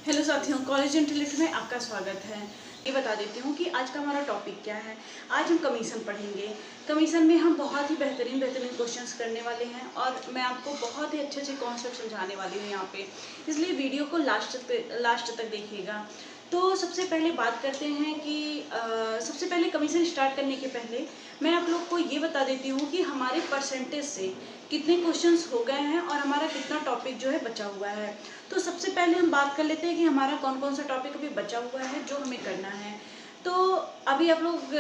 Hello साथियों, college intellect में आपका स्वागत है। ये बता देती हूँ कि आज का हमारा टॉपिक क्या है। आज हम कमीशन पढ़ेंगे। कमीशन में हम बहुत ही बेहतरीन क्वेश्चंस करने वाले हैं और मैं आपको बहुत ही अच्छे कॉन्सेप्ट समझाने वाली हूँ यहाँ पे, इसलिए वीडियो को लास्ट तक देखिएगा। तो सबसे पहले बात करते हैं कि सबसे पहले कमीशन स्टार्ट करने के पहले मैं आप लोग को ये बता देती हूँ कि हमारे परसेंटेज से कितने क्वेश्चंस हो गए हैं और हमारा कितना टॉपिक जो है बचा हुआ है। तो सबसे पहले हम बात कर लेते हैं कि हमारा कौन कौन सा टॉपिक अभी बचा हुआ है जो हमें करना है। तो अभी आप लोग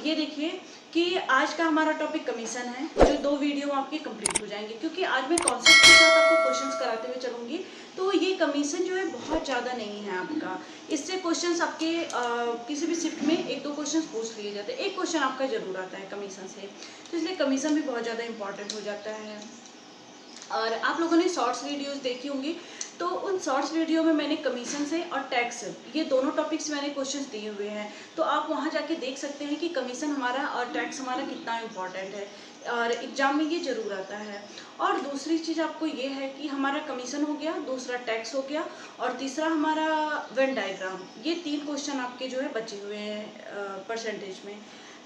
ये देखिए कि आज का हमारा टॉपिक कमीशन है, जो 2 वीडियो आपकी कंप्लीट हो जाएंगे, क्योंकि आज मैं कॉन्सेप्ट के साथ आपको क्वेश्चंस कराते हुए चलूंगी। तो ये कमीशन जो है बहुत ज़्यादा नहीं है आपका, इससे क्वेश्चंस आपके किसी भी शिफ्ट में 1-2 क्वेश्चंस पूछ लिए जाते हैं, 1 क्वेश्चन आपका जरूर आता है कमीशन से, तो इसलिए कमीशन भी बहुत ज़्यादा इंपॉर्टेंट हो जाता है। और आप लोगों ने शॉर्ट्स वीडियोस देखी होंगी, तो उन शॉर्ट्स वीडियो में मैंने कमीशन से और टैक्स, ये दोनों टॉपिक्स मैंने क्वेश्चंस दिए हुए हैं, तो आप वहां जाके देख सकते हैं कि कमीशन हमारा और टैक्स हमारा कितना इम्पोर्टेंट है और एग्जाम में ये जरूर आता है। और दूसरी चीज़ आपको ये है कि हमारा कमीशन हो गया, दूसरा टैक्स हो गया और तीसरा हमारा वेन डायग्राम, ये 3 क्वेश्चन आपके जो है बचे हुए हैं परसेंटेज में।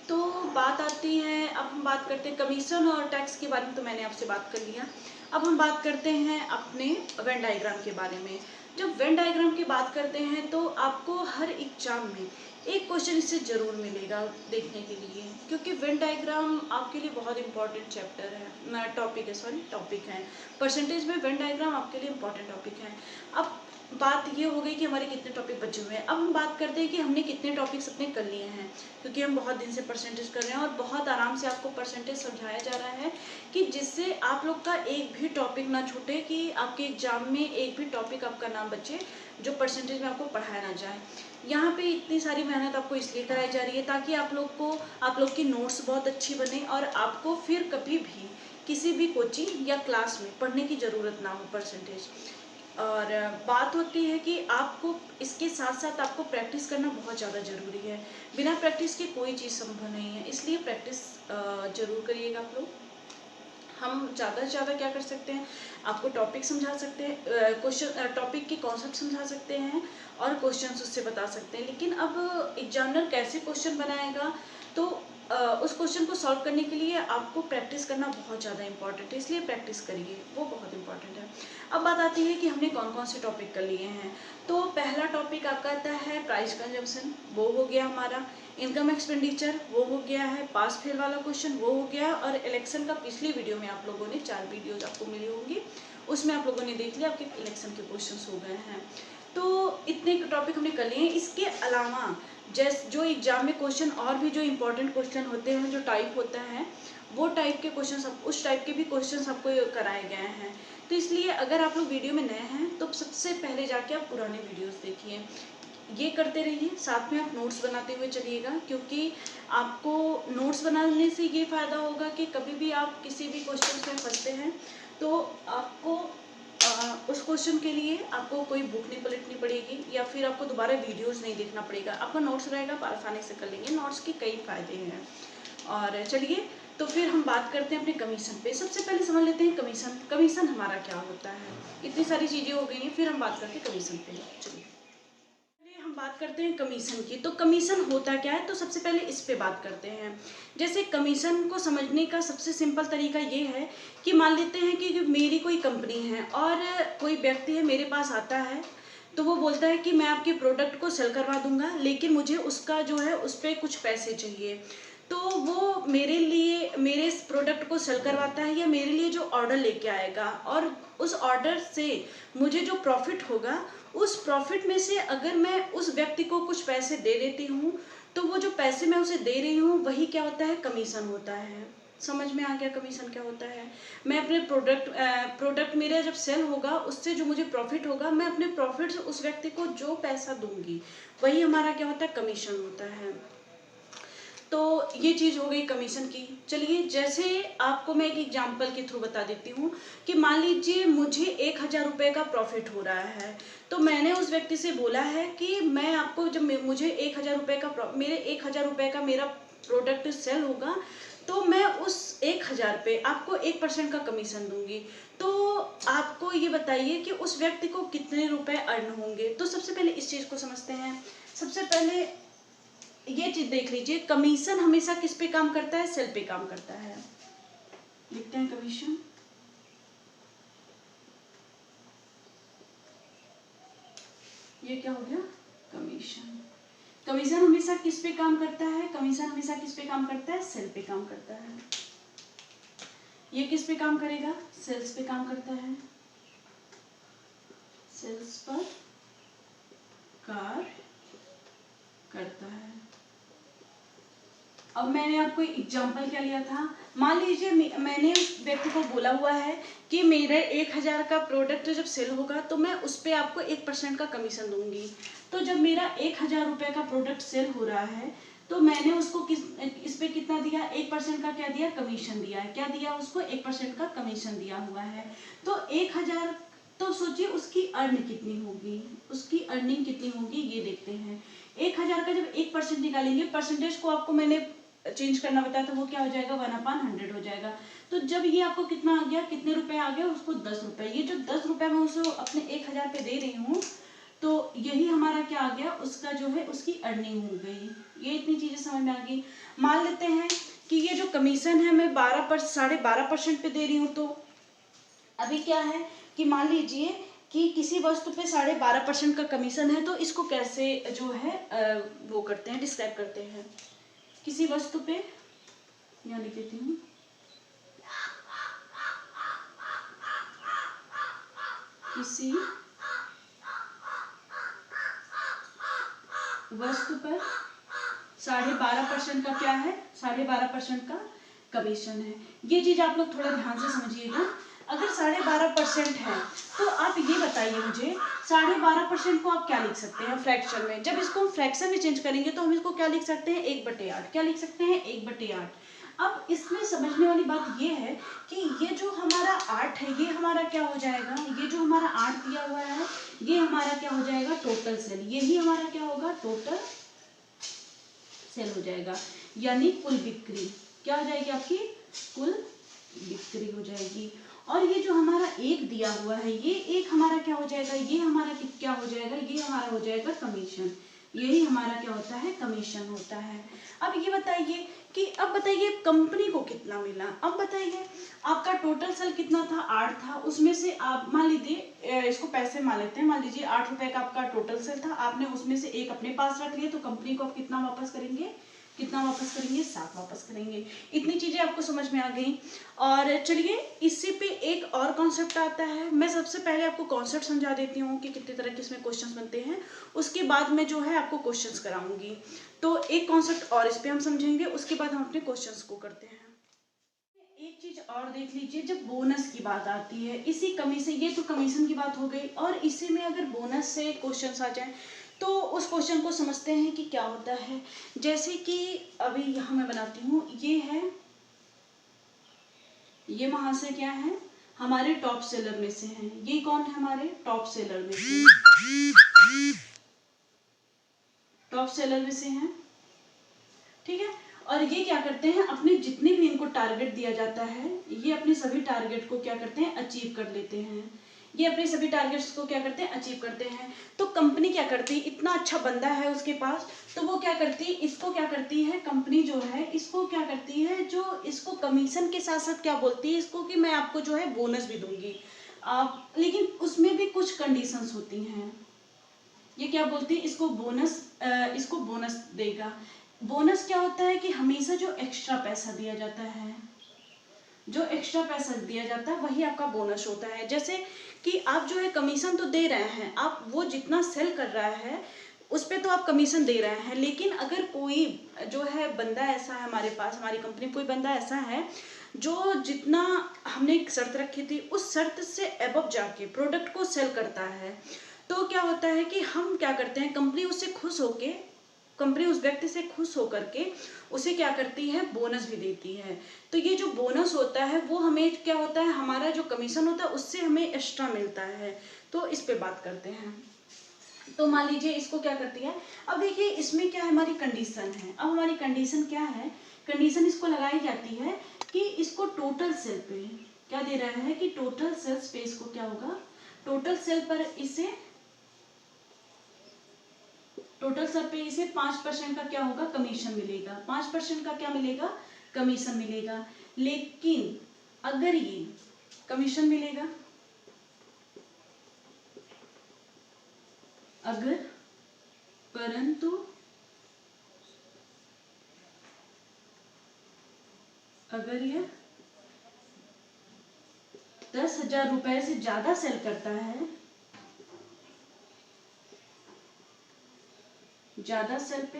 तो बात आती है, अब हम बात करते हैं कमीशन और टैक्स के बारे में, तो मैंने आपसे बात कर लिया। अब हम बात करते हैं अपने वेन डायग्राम के बारे में। जब वेन डायग्राम की बात करते हैं तो आपको हर एग्जाम में एक क्वेश्चन इससे जरूर मिलेगा देखने के लिए, क्योंकि वेन डायग्राम आपके लिए बहुत इंपॉर्टेंट चैप्टर है, टॉपिक है। परसेंटेज में वेन डायग्राम आपके लिए इंपॉर्टेंट टॉपिक है। अब बात ये हो गई कि हमारे कितने टॉपिक बचे हुए हैं। अब हम बात करते हैं कि हमने कितने टॉपिक्स अपने कर लिए हैं, क्योंकि हम बहुत दिन से परसेंटेज कर रहे हैं और बहुत आराम से आपको परसेंटेज समझाया जा रहा है कि जिससे आप लोग का एक भी टॉपिक ना छूटे, कि आपके एग्जाम में एक भी टॉपिक आपका ना बचे जो परसेंटेज में आपको पढ़ाया ना जाए। यहाँ पे इतनी सारी मेहनत आपको इसलिए कराई जा रही है ताकि आप लोग की नोट्स बहुत अच्छी बने और आपको फिर कभी भी किसी भी कोचिंग या क्लास में पढ़ने की ज़रूरत ना हो परसेंटेज। और बात होती है कि आपको इसके साथ साथ आपको प्रैक्टिस करना बहुत ज़्यादा ज़रूरी है। बिना प्रैक्टिस के कोई चीज़ संभव नहीं है, इसलिए प्रैक्टिस ज़रूर करिएगा आप लोग। हम ज़्यादा से ज़्यादा क्या कर सकते हैं, आपको टॉपिक समझा सकते हैं, क्वेश्चन टॉपिक के कॉन्सेप्ट समझा सकते हैं और क्वेश्चंस उससे बता सकते हैं। लेकिन अब एग्जामिनर कैसे क्वेश्चन बनाएगा, तो उस क्वेश्चन को सॉल्व करने के लिए आपको प्रैक्टिस करना बहुत ज़्यादा इंपॉर्टेंट है, इसलिए प्रैक्टिस करिए, वो बहुत इंपॉर्टेंट है। अब बात आती है कि हमने कौन कौन से टॉपिक कर लिए हैं। तो पहला टॉपिक आपका आता है प्राइस कंजम्पशन, वो हो गया हमारा। इनकम एक्सपेंडिचर वो हो गया है। पास फेल वाला क्वेश्चन वो हो गया। और इलेक्शन का पिछली वीडियो में आप लोगों ने 4 वीडियोज आपको मिली होंगी, उसमें आप लोगों ने देख लिया, आपके इलेक्शन के क्वेश्चन हो गए हैं। तो इतने टॉपिक हमने कर लिए हैं। इसके अलावा जो एग्जाम में क्वेश्चन और भी जो इम्पोर्टेंट क्वेश्चन होते हैं, जो टाइप होता है, वो टाइप के क्वेश्चन, उस टाइप के भी क्वेश्चन आपको कराए गए हैं। तो इसलिए अगर आप लोग वीडियो में नए हैं तो सबसे पहले जाके आप पुराने वीडियोस देखिए, ये करते रहिए, साथ में आप नोट्स बनाते हुए चलिएगा, क्योंकि आपको नोट्स बनाने से ये फ़ायदा होगा कि कभी भी आप किसी भी क्वेश्चन में फंसते हैं तो आपको उस क्वेश्चन के लिए आपको कोई बुक नहीं पलटनी पड़ेगी या फिर आपको दोबारा वीडियोस नहीं देखना पड़ेगा। आपका नोट्स रहेगा, आप आसानी से कर लेंगे। नोट्स के कई फ़ायदे हैं। और चलिए, तो फिर हम बात करते हैं अपने कमीशन पे। सबसे पहले समझ लेते हैं कमीशन। कमीशन हमारा क्या होता है। इतनी सारी चीज़ें हो गई हैं, फिर हम बात करते हैं कमीशन पे। चलिए हम बात करते हैं कमीशन की। तो कमीशन होता क्या है, तो सबसे पहले इस पे बात करते हैं। जैसे कमीशन को समझने का सबसे सिंपल तरीका ये है कि मान लेते हैं कि मेरी कोई कंपनी है और कोई व्यक्ति है मेरे पास आता है, तो वो बोलता है कि मैं आपके प्रोडक्ट को सेल करवा दूंगा, लेकिन मुझे उसका जो है उस पर कुछ पैसे चाहिए। तो वो मेरे इस प्रोडक्ट को सेल करवाता है या मेरे लिए जो ऑर्डर लेके आएगा, और उस ऑर्डर से मुझे जो प्रॉफिट होगा, उस प्रॉफिट में से अगर मैं उस व्यक्ति को कुछ पैसे दे देती हूँ, तो वो जो पैसे मैं उसे दे रही हूँ वही क्या होता है, कमीशन होता है। समझ में आ गया कमीशन क्या होता है। मैं अपने प्रोडक्ट मेरा जब सेल होगा, उससे जो मुझे प्रॉफिट होगा, मैं अपने प्रॉफिट से उस व्यक्ति को जो पैसा दूंगी, वही हमारा क्या होता है, कमीशन होता है। तो ये चीज़ हो गई कमीशन की। चलिए, जैसे आपको मैं एक एग्जांपल के थ्रू बता देती हूँ कि मान लीजिए मुझे 1000 रुपये का प्रॉफिट हो रहा है, तो मैंने उस व्यक्ति से बोला है कि मैं आपको जब मुझे 1000 रुपये का मेरे 1000 रुपये का मेरा प्रोडक्ट सेल होगा, तो मैं उस 1000 पे आपको 1% का कमीशन दूंगी। तो आपको ये बताइए कि उस व्यक्ति को कितने रुपए अर्न होंगे। तो सबसे पहले इस चीज को समझते हैं। सबसे पहले ये चीज देख लीजिए, कमीशन हमेशा किस पे काम करता है? सेल पे काम करता है। लिखते हैं कमीशन। ये क्या हो गया? कमीशन। कमीशन हमेशा किस पे काम करता है? कमीशन हमेशा किस पे काम करता है? सेल पे काम करता है। ये किस पे काम करेगा? सेल्स पे काम करता है। सेल्स पर कार्य करता है। अब मैंने आपको एग्जांपल क्या लिया था, मान लीजिए मैंने उस व्यक्ति को बोला हुआ है कि मेरे 1000 का प्रोडक्ट जब सेल होगा तो मैं उस पर आपको 1% का कमीशन दूंगी। तो जब मेरा 1000 रुपये का प्रोडक्ट सेल हो रहा है तो मैंने उसको इस पे कितना दिया? 1% का क्या दिया? कमीशन दिया है। क्या दिया उसको? 1% का कमीशन दिया हुआ है। तो 1000, तो सोचिए उसकी अर्न कितनी होगी, उसकी अर्निंग कितनी होगी ये देखते हैं। 1000 का जब 1% निकालेंगे, परसेंटेज को आपको मैंने चेंज करना बताया तो वो क्या हो जाएगा? 1/100 हो जाएगा। तो जब ये आपको कितना आ गया, कितने रुपए आ गए? उसको 10 रुपए। ये जो 10 रुपए मैं उसे अपने 1000 पे दे रही हूँ तो यही हमारा क्या आ गया? उसका जो है उसकी अर्निंग हो गई। ये इतनी चीजें समझ में आ गई। मान लेते हैं कि ये जो कमीशन है मैं 12.5% पे दे रही हूँ। तो अभी क्या है कि मान लीजिए कि किसी वस्तु पे 12.5% का कमीशन है तो इसको कैसे जो है वो करते हैं, डिस्क्राइब करते हैं। किसी वस्तु पे, यहाँ लिख देती हूँ, किसी वस्तु पर 12.5% का क्या है? 12.5% का कमीशन है। ये चीज आप लोग थोड़ा ध्यान से समझिएगा। अगर 12.5% है तो आप ये बताइए मुझे, 12.5% को आप क्या लिख सकते हैं फ्रैक्शन में? जब इसको हम फ्रैक्शन में चेंज करेंगे तो हम इसको क्या लिख सकते हैं? 1/8। क्या लिख सकते हैं? 1/8। अब इसमें समझने वाली बात ये है कि ये जो हमारा 8 है ये हमारा क्या हो जाएगा? ये जो हमारा 8 दिया हुआ है ये हमारा क्या हो जाएगा? Total sale. यही हमारा क्या होगा? टोटल सेल हो जाएगा, यानी कुल बिक्री। क्या हो जाएगी आपकी? कुल बिक्री हो जाएगी। और ये जो हमारा 1 दिया हुआ है ये 1 हमारा क्या हो जाएगा? ये हमारा क्या हो जाएगा? ये हमारा हो जाएगा कमीशन। यही हमारा क्या होता है? कमीशन होता है। अब ये बताइए कि अब बताइए कंपनी को कितना मिला। अब बताइए आपका टोटल सेल कितना था? 8 था। उसमें से आप मान लीजिए, इसको पैसे मान लेते हैं, मान लीजिए 8 रुपए का आपका टोटल सेल था, आपने उसमें से 1 अपने पास रख लिया तो कंपनी को आप कितना वापस करेंगे? कितना वापस करेंगे? 7 वापस करेंगे। इतनी चीजें आपको समझ में आ गई। और चलिए इसी पे एक और कॉन्सेप्ट आता है। मैं सबसे पहले आपको कॉन्सेप्ट समझा देती हूँ कि कितने तरह के इसमें क्वेश्चंस बनते हैं, उसके बाद में जो है आपको क्वेश्चंस कराऊंगी। तो एक कॉन्सेप्ट और इस पे हम समझेंगे, उसके बाद हम अपने क्वेश्चंस को करते हैं। एक चीज और देख लीजिए, जब बोनस की बात आती है, इसी कमीशन, ये तो कमीशन की बात हो गई, और इसी में अगर बोनस से क्वेश्चंस आ जाए तो उस क्वेश्चन को समझते हैं कि क्या होता है। जैसे कि अभी यहाँ मैं बनाती हूँ, ये है, ये महाशय क्या है? हमारे टॉप सेलर में से हैं। ये कौन है? हमारे टॉप सेलर में से, टॉप सेलर में से हैं, ठीक है। और ये क्या करते हैं? अपने जितने भी इनको टारगेट दिया जाता है ये अपने सभी टारगेट को क्या करते हैं? अचीव कर लेते हैं। ये अपने सभी टारगेट्स को क्या करते हैं? अचीव करते हैं। तो कंपनी क्या करती है? इतना अच्छा बंदा है उसके पास, तो वो क्या करती है? इसको क्या करती है? कंपनी जो है इसको क्या करती है? जो इसको कमीशन के साथ साथ क्या बोलती है? इसको कि मैं आपको जो है बोनस भी दूंगी। लेकिन उसमें भी कुछ कंडीशंस होती हैं। ये क्या बोलती है? इसको बोनस देगा। बोनस क्या होता है कि हमेशा जो एक्स्ट्रा पैसा दिया जाता है, जो एक्स्ट्रा पैसा दिया जाता है वही आपका बोनस होता है। जैसे कि आप जो है कमीशन तो दे रहे हैं, आप वो जितना सेल कर रहा है उस पे तो आप कमीशन दे रहे हैं, लेकिन अगर कोई जो है बंदा ऐसा है हमारे पास, हमारी कंपनी कोई बंदा ऐसा है जो जितना हमने एक शर्त रखी थी उस शर्त से एबव जाके प्रोडक्ट को सेल करता है, तो क्या होता है कि हम क्या करते हैं, कंपनी उससे खुश होके, कंपनी उस व्यक्ति से खुश होकर के उसे क्या करती है? बोनस भी देती है। तो ये जो बोनस होता है वो हमें क्या होता है? हमारा जो कमीशन होता है उससे हमें एक्स्ट्रा मिलता है। तो इस पे बात करते हैं। तो मान लीजिए इसको क्या करती है? अब देखिए इसमें क्या है? हमारी कंडीशन है। अब हमारी कंडीशन क्या है? कंडीशन इसको लगाई जाती है कि इसको टोटल सेल पे क्या दे रहा है कि टोटल सेल्स पे इसको क्या होगा? टोटल सेल पर इसे 5% का क्या होगा, कमीशन मिलेगा। 5% का क्या मिलेगा, कमीशन मिलेगा। लेकिन अगर ये कमीशन मिलेगा, अगर परंतु अगर ये 10,000 रुपए से ज्यादा सेल करता है, ज्यादा सेल पे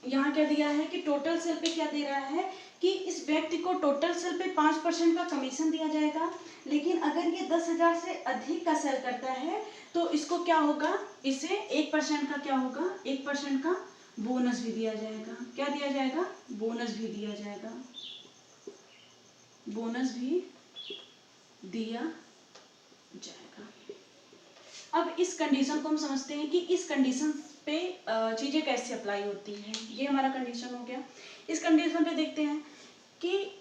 यहाँ क्या दिया है कि टोटल सेल पे क्या दे रहा है कि इस व्यक्ति को टोटल सेल पे 5% का कमीशन दिया जाएगा। लेकिन अगर ये 10,000 से अधिक का सेल करता है तो इसको क्या होगा, इसे 1% का क्या होगा, 1% का बोनस भी दिया जाएगा। क्या दिया जाएगा, बोनस भी दिया जाएगा, बोनस भी दिया जाएगा। अब इस कंडीशन को हम समझते हैं कि इस कंडीशन पे चीजें कैसे अप्लाई होती हैं। ये हमारा कंडीशन हो गया। इस कंडीशन पे देखते हैं कि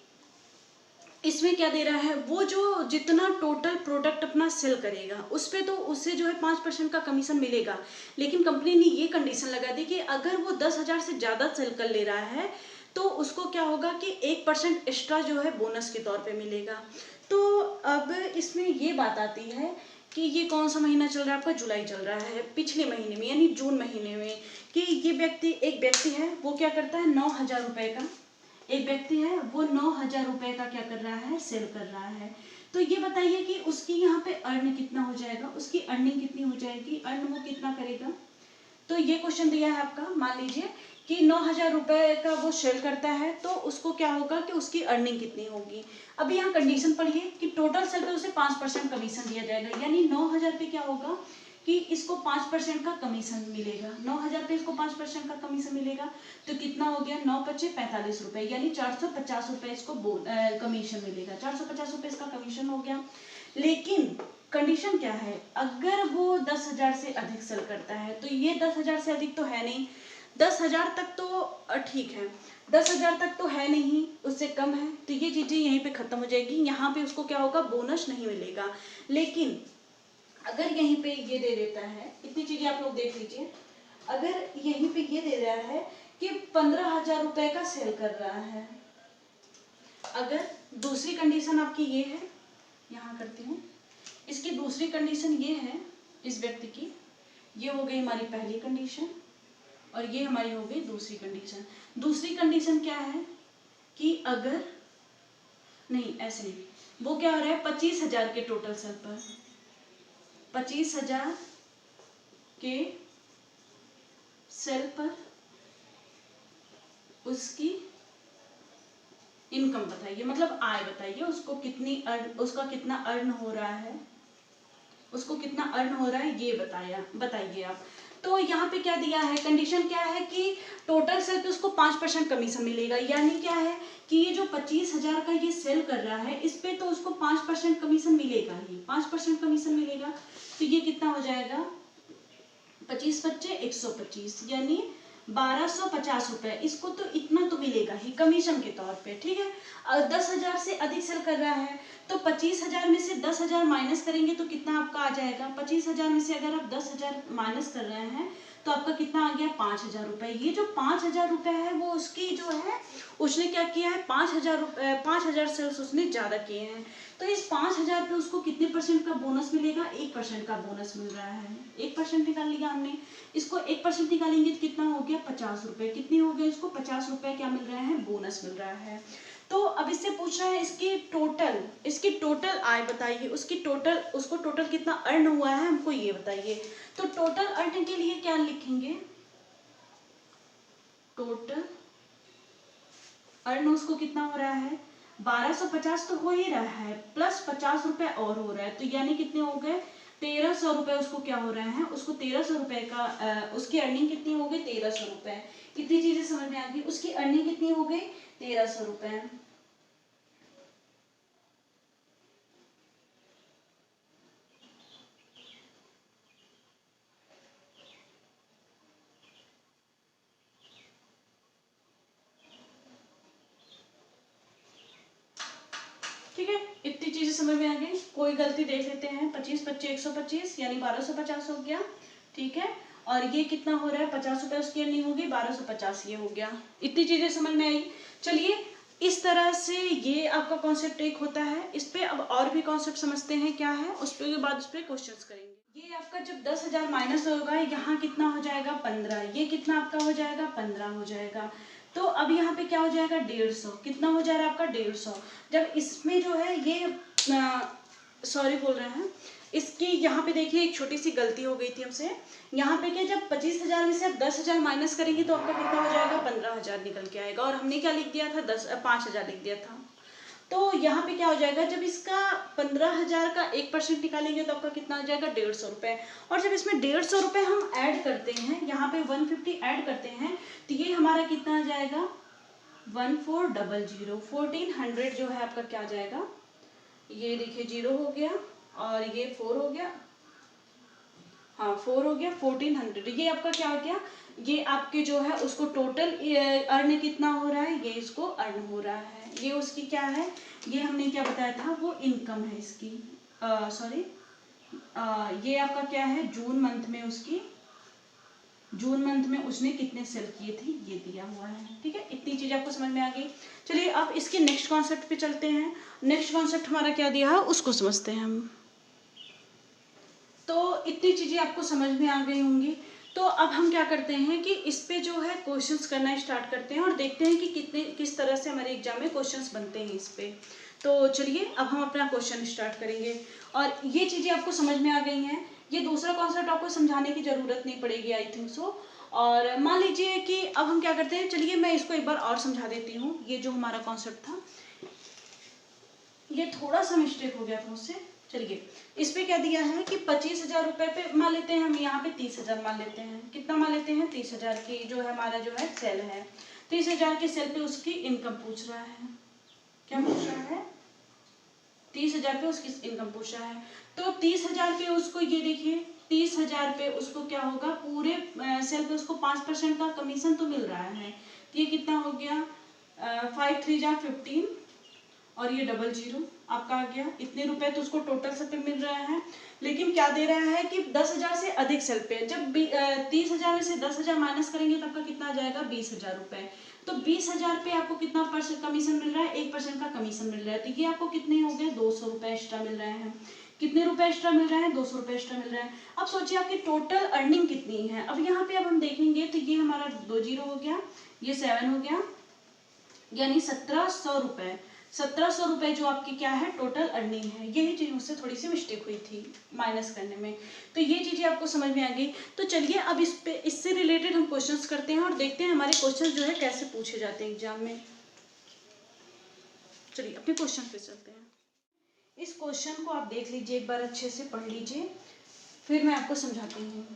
इसमें क्या दे रहा है, वो जो जितना टोटल प्रोडक्ट अपना सेल करेगा उस पे तो उससे जो है 5% का कमीशन मिलेगा। लेकिन कंपनी ने ये कंडीशन लगा दी कि अगर वो 10,000 से ज्यादा सेल कर ले रहा है तो उसको क्या होगा कि 1% एक्स्ट्रा जो है बोनस के तौर पे मिलेगा। तो अब इसमें ये बात आती है कि ये कौन सा महीना चल रहा है आपका, जुलाई चल रहा है। पिछले महीने में यानी जून महीने में कि ये व्यक्ति, एक व्यक्ति है वो क्या करता है, 9,000 रुपए का, एक व्यक्ति है वो 9,000 रुपए का क्या कर रहा है, सेल कर रहा है। तो ये बताइए कि उसकी यहाँ पे अर्न कितना हो जाएगा, उसकी अर्निंग कितनी हो जाएगी, अर्न वो कितना करेगा। तो ये क्वेश्चन दिया है आपका, मान लीजिए कि 9,000 रुपए का वो सेल करता है तो उसको क्या होगा कि उसकी अर्निंग कितनी होगी। अभी यहाँ कंडीशन पढ़िए कि टोटल सेल पे उसे 5% कमीशन दिया जाएगा, यानी 9,000 पे क्या होगा कि इसको 5% का कमीशन मिलेगा। 9,000 पे इसको 5% का कमीशन मिलेगा तो कितना हो गया, 9×5=45 रुपए, यानी 450 रुपए इसको कमीशन मिलेगा। 450 रुपए इसका कमीशन हो गया। लेकिन कंडीशन क्या है, अगर वो 10,000 से अधिक सेल करता है तो ये 10,000 से अधिक तो है नहीं, 10,000 तक तो ठीक है, 10,000 तक तो है नहीं, उससे कम है, तो ये चीजें यहीं पे खत्म हो जाएगी। यहाँ पे उसको क्या होगा, बोनस नहीं मिलेगा। लेकिन अगर यहीं पे ये दे देता है, इतनी चीजें आप लोग देख लीजिए, अगर यहीं पे ये दे रहा है कि 15,000 रुपए का सेल कर रहा है, अगर दूसरी कंडीशन आपकी ये है, यहाँ करती हूँ, इसकी दूसरी कंडीशन ये है इस व्यक्ति की, ये हो गई हमारी पहली कंडीशन और ये हमारी हो गई दूसरी कंडीशन। दूसरी कंडीशन क्या है कि अगर नहीं, ऐसे नहीं, वो क्या हो रहा है, 25,000 के टोटल सेल पर, 25,000 के सेल पर उसकी इनकम बताइए, मतलब आय बताइए, उसको कितनी उसका कितना अर्न हो रहा है, उसको कितना अर्न हो रहा है ये बताइए आप। तो यहाँ पे क्या दिया है, कंडीशन क्या है कि टोटल सेल पे उसको 5% कमीशन मिलेगा, यानी क्या है कि ये जो 25,000 का ये सेल कर रहा है इस पे तो उसको 5% कमीशन मिलेगा ही, 5% कमीशन मिलेगा। तो ये कितना हो जाएगा, 25×5=125, यानी 1,250 रुपए, इसको तो इतना तो मिलेगा ही कमीशन के तौर पे, ठीक है। 10,000 से अधिक सेल कर रहा है तो 25,000 में से 10,000 माइनस करेंगे तो कितना आपका आ जाएगा, 25,000 में से अगर आप 10,000 माइनस कर रहे हैं तो आपका कितना आ गया, 5,000 रुपए। ये जो 5,000 रुपए है वो उसकी जो है, उसने क्या किया है, 5,000 सेल्स उसने ज्यादा किए हैं। तो इस 5,000 पे उसको कितने परसेंट का बोनस मिलेगा, 1% का बोनस मिल रहा है। 1% निकाल लिया हमने, इसको 1% निकालेंगे तो कितना हो गया, 50 रुपए। कितने हो गए, इसको 50 रुपए क्या मिल रहे हैं, बोनस मिल रहा है। तो अब इससे पूछ रहा है इसकी टोटल आय बताइए, उसको टोटल कितना अर्न हुआ है हमको ये बताइए। तो टोटल अर्न के लिए क्या लिखेंगे, टोटल अर्न उसको कितना हो रहा है, 1,250 तो हो ही रहा है, प्लस 50 रुपए और हो रहा है, तो यानी कितने हो गए, 1,300 रुपए उसको क्या हो रहे हैं, उसको 1,300 रुपए का उसकी अर्निंग कितनी हो गई, 1,300 रुपए। कितनी चीजें समझ में आ गई, उसकी अर्निंग कितनी हो गई, 1,300 रुपए। ठीक है, इतनी चीजें समझ में आ गई। कोई गलती देख लेते हैं। 25 25 125 यानी 1250 हो गया। ठीक है, और ये कितना हो रहा है, 50 रुपये उसकी अर्निंग होगी, 1250 ये हो गया। इतनी चीजें समझ में आई। चलिए, इस तरह से ये आपका कॉन्सेप्ट एक होता है। इस पे अब और भी कॉन्सेप्ट समझते हैं क्या है, उस पे के बाद उस पर क्वेश्चन करेंगे। ये आपका जब 10,000 माइनस होगा, यहाँ कितना हो जाएगा 15, ये कितना आपका हो जाएगा 15 हो जाएगा। तो अब यहाँ पे क्या हो जाएगा 150, कितना हो जा रहा है आपका 150। जब इसमें जो है ये सॉरी बोल रहे हैं, इसकी यहाँ पे देखिए एक छोटी सी गलती हो गई थी हमसे। यहाँ पे क्या, जब 25,000 में से आप 10,000 माइनस करेंगे तो आपका कितना हो जाएगा 15,000 निकल के आएगा, और हमने क्या लिख दिया था 5,000 लिख दिया था। तो यहाँ पे क्या हो जाएगा, जब इसका 15,000 का 1% निकालेंगे तो आपका कितना हो जाएगा 150 रुपये। और जब इसमें 150 रुपये हम ऐड करते हैं, यहाँ पे 150 ऐड करते हैं, तो ये हमारा कितना आ जाएगा 1400, 1400 जो है आपका क्या आ जाएगा, ये देखिए 0 हो गया और ये 4 हो गया, हाँ 4 हो गया, 1400। ये आपका क्या हो गया, ये आपके जो है उसको टोटल अर्न कितना हो रहा है, ये इसको अर्न हो रहा है। ये उसकी क्या है, ये हमने क्या बताया था, वो इनकम है इसकी, सॉरी ये आपका क्या है, जून मंथ में उसकी, जून मंथ में उसने कितने सेल किए थे ये दिया हुआ है। ठीक है, इतनी चीज आपको समझ में आ गई। चलिए अब इसके नेक्स्ट कॉन्सेप्ट पे चलते हैं। नेक्स्ट कॉन्सेप्ट हमारा क्या दिया है उसको समझते हैं हम। तो इतनी चीजें आपको समझ में आ गई होंगी। तो अब हम क्या करते हैं कि इस पे जो है क्वेश्चंस करना स्टार्ट करते हैं और देखते हैं कि किस तरह से हमारे एग्जाम में क्वेश्चंस बनते हैं इस पे। तो चलिए अब हम अपना क्वेश्चन स्टार्ट करेंगे। और ये चीजें आपको समझ में आ गई हैं, ये दूसरा कॉन्सेप्ट आपको समझाने की जरूरत नहीं पड़ेगी, आई थिंक सो। और मान लीजिए कि अब हम क्या करते हैं, चलिए मैं इसको एक बार और समझा देती हूँ। ये जो हमारा कॉन्सेप्ट था, ये थोड़ा सा मिस्टेक हो गया था मुझसे। चलिए इस पे क्या दिया है कि 25,000 रुपए पे मान लेते हैं हम, यहाँ पे 30,000 मान लेते हैं। कितना मान लेते हैं 30,000 की जो है हमारा जो है सेल है। 30,000 के सेल पे उसकी इनकम पूछ रहा है। क्या पूछ रहा है, 30,000 पे उसकी इनकम पूछ रहा है। तो 30,000 पे उसको, ये देखिए 30,000 पे उसको क्या होगा, पूरे सेल पे उसको 5% का कमीशन तो मिल रहा है। तो ये कितना हो गया 5 3 जा 15 और ये 00 आपका आ गया। इतने रुपए तो उसको टोटल सेल पे मिल रहा है। लेकिन क्या दे रहा है कि 10,000 से अधिक सेल पे, जब 30,000 में से 10,000 माइनस करेंगे तो आपका कितना आ जाएगा 20,000 रुपए। तो 20,000 पे आपको कितना परसेंट कमीशन मिल रहा है, 1% का कमीशन मिल रहा है। तो ये आपको कितने हो गए 200 रुपए एक्स्ट्रा मिल रहे हैं। कितने रुपए एक्स्ट्रा मिल रहे हैं, 200 रुपए एक्स्ट्रा मिल रहा है। अब सोचिए आपकी टोटल अर्निंग कितनी है। अब यहाँ पे अब हम देखेंगे तो ये हमारा 20 हो गया, ये 7 हो गया, यानी 1700 रुपए। 1700 रुपए जो आपकी क्या है टोटल अर्निंग है। यही चीज मुझसे थोड़ी सी मिस्टेक हुई थी माइनस करने में। तो ये चीजें आपको समझ में आ गई। तो चलिए अब इस पे, इससे रिलेटेड हम क्वेश्चंस करते हैं और देखते हैं हमारे क्वेश्चंस जो है कैसे पूछे जाते हैं एग्जाम में। चलिए अपने क्वेश्चन पे चलते हैं। इस क्वेश्चन को आप देख लीजिए, एक बार अच्छे से पढ़ लीजिए, फिर मैं आपको समझाती हूँ।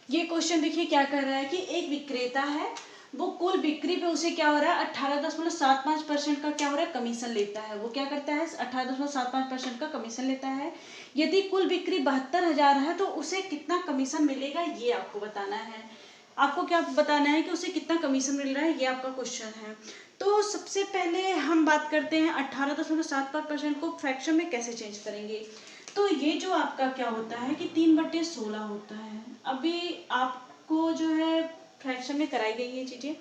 ये क्वेश्चन देखिए क्या कर रहा है कि एक विक्रेता है, वो कुल बिक्री पे उसे क्या हो रहा है 18.75% का क्या हो रहा है कमीशन लेता है। वो क्या करता है 18.75% का कमीशन लेता है। यदि कुल बिक्री 72,000 है तो उसे कितना कमीशन मिलेगा ये आपको बताना है। आपको क्या बताना है कि उसे कितना कमीशन मिल रहा है, ये आपका क्वेश्चन है। तो सबसे पहले हम बात करते हैं 18.75% को फ्रैक्शन में कैसे चेंज करेंगे। तो ये जो आपका क्या होता है कि 3/16 होता है। अभी आपको जो है फ्रैक्शन में कराई गई ये चीजें।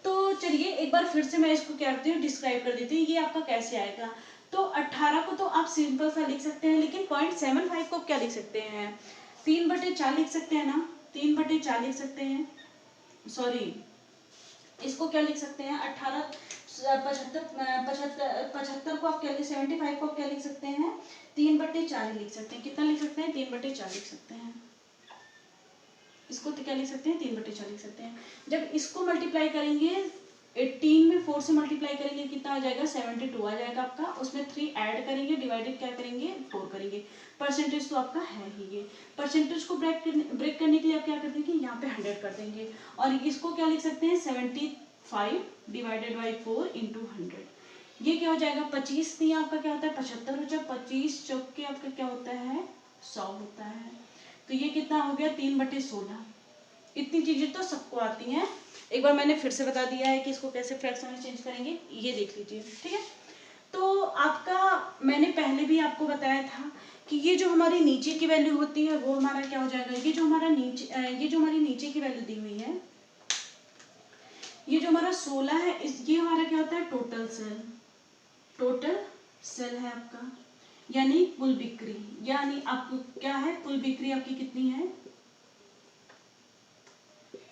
तो चलिए एक बार फिर से मैं इसको क्या करती हूँ डिस्क्राइब कर देती हूँ, ये आपका कैसे आएगा। तो 18 को तो आप सिंपल सा लिख सकते हैं, लेकिन 0.75 को क्या लिख सकते हैं 3/4 लिख सकते हैं ना, 3/4 लिख सकते हैं। सॉरी, इसको क्या लिख सकते हैं 75 को आप क्या लिख 75 को आप क्या लिख सकते हैं 3/4 लिख सकते हैं। कितना लिख सकते हैं 3/4 लिख सकते हैं। इसको तो क्या लिख सकते हैं 3/4 लिख सकते हैं। जब इसको मल्टीप्लाई करेंगे 18 में 4 से मल्टीप्लाई करेंगे कितना आ जाएगा 72 आ जाएगा आपका। उसमें 3 ऐड करेंगे, डिवाइडेड क्या करेंगे 4 करेंगे। परसेंटेज तो आपका है ही ये। परसेंटेज को ब्रेक करने के लिए आप क्या कर देंगे यहाँ पे 100 कर देंगे। और इसको क्या लिख सकते हैं 75 डिवाइडेड बाई 4 इंटू 100। ये क्या हो जाएगा 25 नहीं आपका क्या होता है 75 हो जाए 25 चौके आपका क्या होता है 100 होता है। तो ये कितना हो गया 3/16। इतनी चीजें तो सबको आती हैं, एक बार मैंने फिर से बता दिया है कि इसको कैसे फ्रैक्शन में चेंज करेंगे, ये देख लीजिए, ठीक है। तो आपका मैंने पहले भी आपको बताया था कि ये जो हमारी नीचे की वैल्यू होती है वो हमारा क्या हो जाएगा, ये जो हमारी नीचे की वैल्यू दी हुई है, ये जो हमारा 16 है, ये हमारा क्या होता है, टोटल सेल है आपका, यानी कुल बिक्री, यानी आपको क्या है, कुल बिक्री आपकी कितनी है,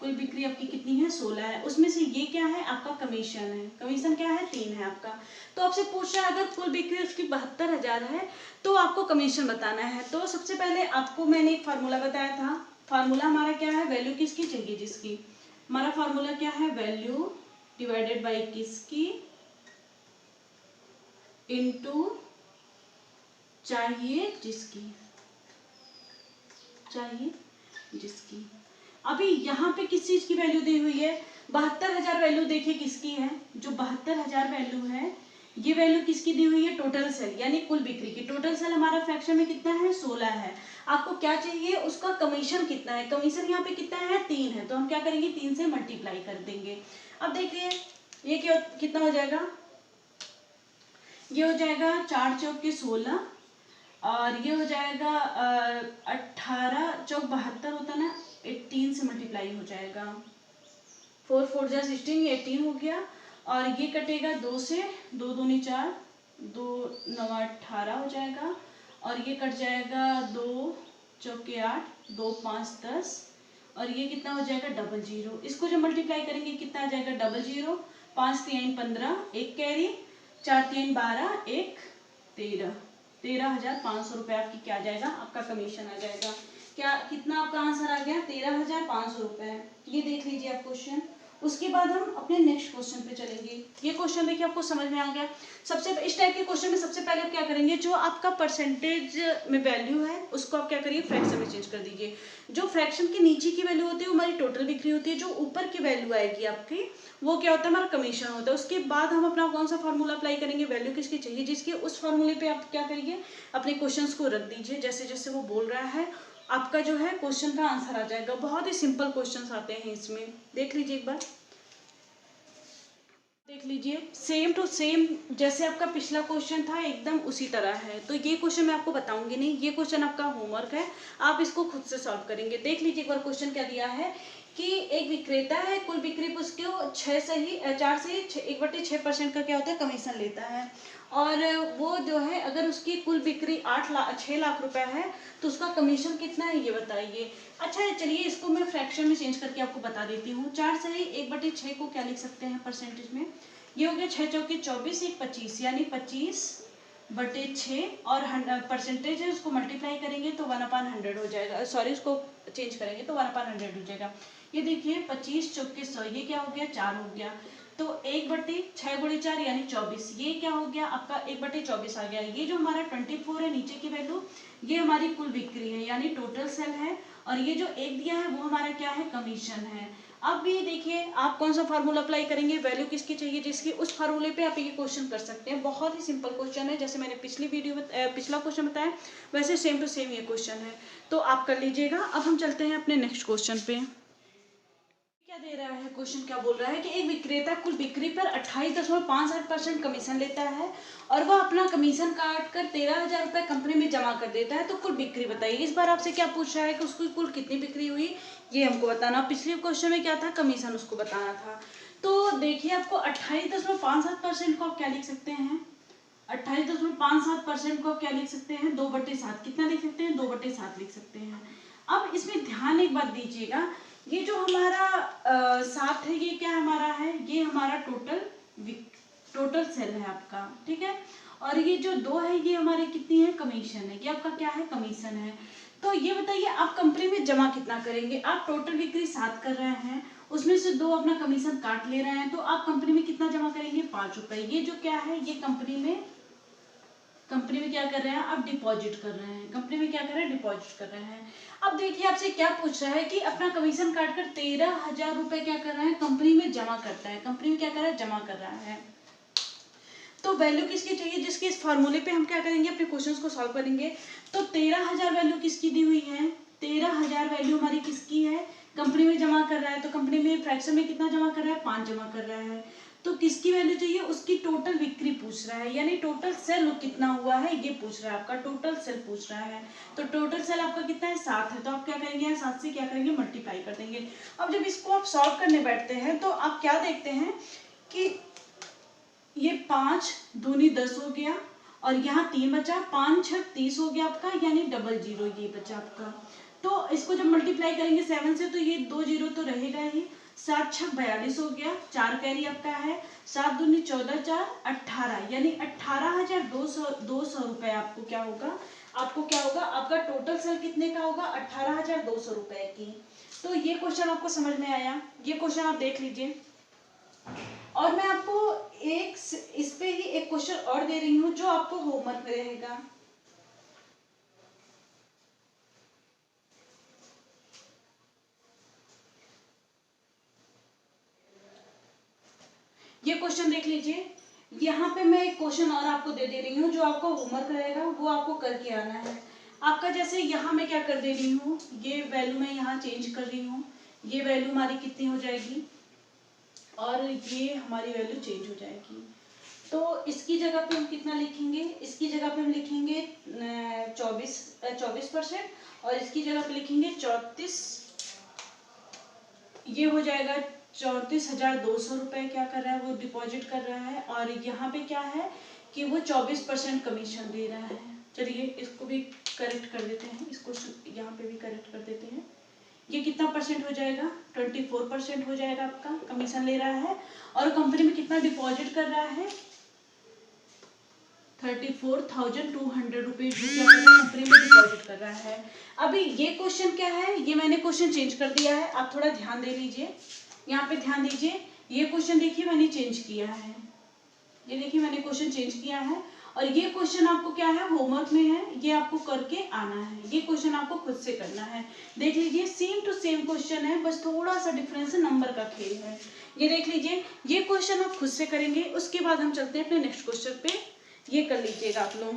कुल बिक्री आपकी कितनी है, 16 है। उसमें से ये क्या है, आपका कमीशन है, कमीशन क्या है, 3 है आपका। तो आपसे पूछ रहा है अगर कुल बिक्री उसकी 72,000 है तो आपको कमीशन बताना है। तो सबसे पहले आपको मैंने एक फार्मूला बताया था, फार्मूला हमारा क्या है, वैल्यू किसकी चाहिए जिसकी, हमारा फार्मूला क्या है, वैल्यू डिवाइडेड बाई किसकी इनटू चाहिए जिसकी। अभी यहाँ पे किस चीज की वैल्यू दी हुई है, 72,000 वैल्यू देखिए किसकी है, जो 72,000 वैल्यू है ये वैल्यू किसकी दी हुई है, टोटल सेल यानी कुल बिक्री की। टोटल सेल हमारा फ्रैक्शन में कितना है, 16 है। आपको क्या चाहिए, उसका कमीशन कितना है, कमीशन यहाँ पे कितना है, 3 है। तो हम क्या करेंगे, 3 से मल्टीप्लाई कर देंगे। अब देखिए ये क्या कितना हो जाएगा, ये हो जाएगा 4 चौक के 16 और ये हो जाएगा 18 चौक 72 होता ना, 18 से मल्टीप्लाई हो जाएगा, 4 4 जा 16, 18 हो गया। और ये कटेगा 2 से, 2 दूनी 4, 2 9 18 हो जाएगा। और ये कट जाएगा 2 चौके 8, 2 5 10 और ये कितना हो जाएगा, 00। इसको जब मल्टीप्लाई करेंगे कितना आ जाएगा, 00, 5 3 15, एक कैरी, 4 3 12, एक 13, 13,500 रुपये आपकी क्या आ जाएगा, आपका कमीशन आ जाएगा। क्या कितना आपका आंसर आ गया, 13,500 रुपये। ये देख लीजिए आप क्वेश्चन। उसके बाद हम अपने नेक्स्ट क्वेश्चन पे चलेंगे। ये क्वेश्चन देखिए आपको समझ में आ गया। सबसे इस टाइप के क्वेश्चन में सबसे पहले आप क्या करेंगे, जो आपका परसेंटेज में वैल्यू है उसको आप क्या करिए, फ्रैक्शन में चेंज कर दीजिए। जो फ्रैक्शन के नीचे की वैल्यू होती है वो हमारी टोटल बिक्री होती है, जो ऊपर की वैल्यू आएगी आपकी वो क्या होता है, हमारा कमीशन होता है। उसके बाद हम अपना कौन सा फार्मूला अप्लाई करेंगे, वैल्यू किसकी चाहिए जिसकी, उस फार्मूले पे आप क्या करिए, अपने क्वेश्चंस को रख दीजिए। जैसे जैसे वो बोल रहा है आपका जो है क्वेश्चन का आंसर आ जाएगा। बहुत ही सिंपल क्वेश्चंस आते हैं इसमें, देख लीजिए एक बार, देख लीजिए सेम टू सेम जैसे आपका पिछला क्वेश्चन था एकदम उसी तरह है। तो ये क्वेश्चन मैं आपको बताऊंगी नहीं, ये क्वेश्चन आपका होमवर्क है, आप इसको खुद से सॉल्व करेंगे। देख लीजिए एक बार क्वेश्चन क्या दिया है कि एक विक्रेता है, कुल बिक्री पर उसको 4 से ही 1/6% का क्या होता है, कमीशन लेता है। और वो जो है अगर उसकी कुल बिक्री 6 लाख रुपए है तो उसका कमीशन कितना है ये बताइए। अच्छा चलिए इसको मैं फ्रैक्शन में चेंज करके आपको बता देती हूँ। 4 से ही 1/6 को क्या लिख सकते हैं परसेंटेज में, ये हो गया 6 चौके 24, 1 25 यानी 25/6 और परसेंटेज है उसको मल्टीप्लाई करेंगे तो 1/100 हो जाएगा, सॉरी उसको चेंज करेंगे तो 1/100 हो जाएगा। ये देखिए 25 चौके 100, ये क्या हो गया, 4 हो गया। तो 1/6 × 4 यानी 24, ये क्या हो गया आपका 1/24 आ गया। ये जो हमारा 24 है नीचे की वैल्यू, ये हमारी कुल बिक्री है यानी टोटल सेल है। और ये जो एक दिया है वो हमारा क्या है, कमीशन है। अब ये देखिए आप कौन सा फार्मूला अप्लाई करेंगे, वैल्यू किसकी चाहिए जिसकी, उस फार्मूले पे आप ये क्वेश्चन कर सकते हैं। बहुत ही सिंपल क्वेश्चन है, जैसे मैंने पिछला क्वेश्चन बताया वैसे सेम टू सेम ये क्वेश्चन है, तो आप कर लीजिएगा। अब हम चलते हैं अपने नेक्स्ट क्वेश्चन पे। क्या दे रहा है क्वेश्चन, क्या बोल रहा है कि एक विक्रेता कुल बिक्री पर 28.58% कमीशन लेता है और वह अपना कमीशन काट कर 13,000 रुपये कंपनी में जमा कर देता है, तो कुल बिक्री बताइए। इस बार आपसे क्या पूछ रहा है कि उसकी कुल कितनी बिक्री हुई ये हमको बताना। पिछले क्वेश्चन में क्या था, कमीशन उसको बताना था। तो देखिए आपको 28.57% को आप क्या लिख सकते हैं, 28.57% को आप क्या लिख सकते हैं, 2/7 कितना लिख सकते हैं, 2/7 लिख सकते हैं। अब इसमें ध्यान एक बात दीजिएगा, ये जो हमारा 7 है ये क्या हमारा है, ये हमारा टोटल सेल है आपका, ठीक है। और ये जो 2 है ये हमारे कितनी है, कमीशन है, ये आपका क्या है, कमीशन है। तो ये बताइए आप कंपनी में जमा कितना करेंगे, आप टोटल बिक्री 7 कर रहे हैं, उसमें से 2 अपना कमीशन काट ले रहे हैं, तो आप कंपनी में कितना जमा करेंगे, 5 रुपए। ये जो क्या है, ये कंपनी में क्या कर रहे हैं, आप डिपॉजिट कर रहे हैं, कंपनी में क्या कर रहे हैं, डिपॉजिट कर रहे हैं। अब देखिए आपसे क्या पूछ रहा है कि अपना कमीशन काटकर 13,000 रुपए क्या कर रहे हैं, कंपनी में जमा करता है, कंपनी में क्या कर रहा है, जमा कर रहा है। तो वैल्यू किसकी चाहिए जिसके, इस फॉर्मूले पे हम क्या करेंगे, अपने क्वेश्चंस को सॉल्व करेंगे। तो 13,000 वैल्यू किसकी दी हुई है, 13,000 वैल्यू हमारी किसकी है, कंपनी में जमा कर रहा है, तो कंपनी में फ्रैक्शन में कितना जमा कर रहा है, 5 जमा कर रहा है। तो किसकी वैल्यू चाहिए, उसकी टोटल बिक्री पूछ रहा है, यानी टोटल सेल कितना हुआ है ये पूछ रहा है, आपका टोटल सेल पूछ रहा है। तो टोटल सेल आपका कितना है, 7 है। तो आप क्या करेंगे, 7 से क्या करेंगे, मल्टीप्लाई कर देंगे। अब जब इसको आप सॉल्व करने बैठते हैं तो आप क्या देखते हैं कि ये 5 दूनी 10 हो गया और यहाँ 3 बचा, 5 6 30 हो गया आपका, यानी 00 ये बचा आपका। तो इसको जब मल्टीप्लाई करेंगे 7 से तो ये 2 जीरो तो रहेगा ही। 7 6 42 हो गया, 4 कैरी आपका है, 7 दूनी 14 4 18, यानी 18,200 रुपए आपको क्या होगा, आपका टोटल सेल कितने का होगा, 18,200 रुपए की। तो ये क्वेश्चन आपको समझ में आया, ये क्वेश्चन आप देख लीजिए। और मैं आपको इस पे ही एक क्वेश्चन और दे रही हूँ जो आपको होमवर्क में रहेगा। ये क्वेश्चन देख लीजिए, यहाँ पे मैं एक क्वेश्चन और आपको दे रही हूँ जो आपका होमवर्क रहेगा, वो आपको करके आना है। आपका जैसे यहाँ मैं क्या कर दे रही हूँ, ये वैल्यू मैं यहाँ चेंज कर रही हूँ, ये वैल्यू हमारी कितनी हो जाएगी और ये हमारी वैल्यू चेंज हो जाएगी। तो इसकी जगह पे हम कितना लिखेंगे, इसकी जगह पे हम लिखेंगे 24% और इसकी जगह पे लिखेंगे 34, ये हो जाएगा 34,200 रुपए क्या कर रहा है, वो डिपॉजिट कर रहा है। और यहाँ पे क्या है कि वो 24% कमीशन दे रहा है। चलिए इसको भी करेक्ट कर देते हैं, इसको यहाँ पे भी करेक्ट कर देते हैं। ये कितना परसेंट हो जाएगा, 24% हो जाएगा आपका, कमीशन ले रहा है। और कंपनी में कितना डिपॉजिट कर रहा है, 34,200 रुपीज कंपनी में डिपॉजिट कर रहा है। अभी ये क्वेश्चन क्या है, ये मैंने क्वेश्चन चेंज कर दिया है, आप थोड़ा ध्यान दे लीजिए, यहाँ पे ध्यान दीजिए। ये क्वेश्चन देखिए मैंने चेंज किया है, ये देखिए मैंने क्वेश्चन चेंज किया है। और ये क्वेश्चन आपको क्या है, होमवर्क में है, ये आपको करके आना है, ये क्वेश्चन आपको खुद से करना है। देख लीजिए सेम टू सेम क्वेश्चन है, बस थोड़ा सा डिफरेंस है, नंबर का खेल है। ये देख लीजिए, ये क्वेश्चन आप खुद से करेंगे, उसके बाद हम चलते हैं अपने नेक्स्ट क्वेश्चन पे। ये कर लीजिएगा आप लोग।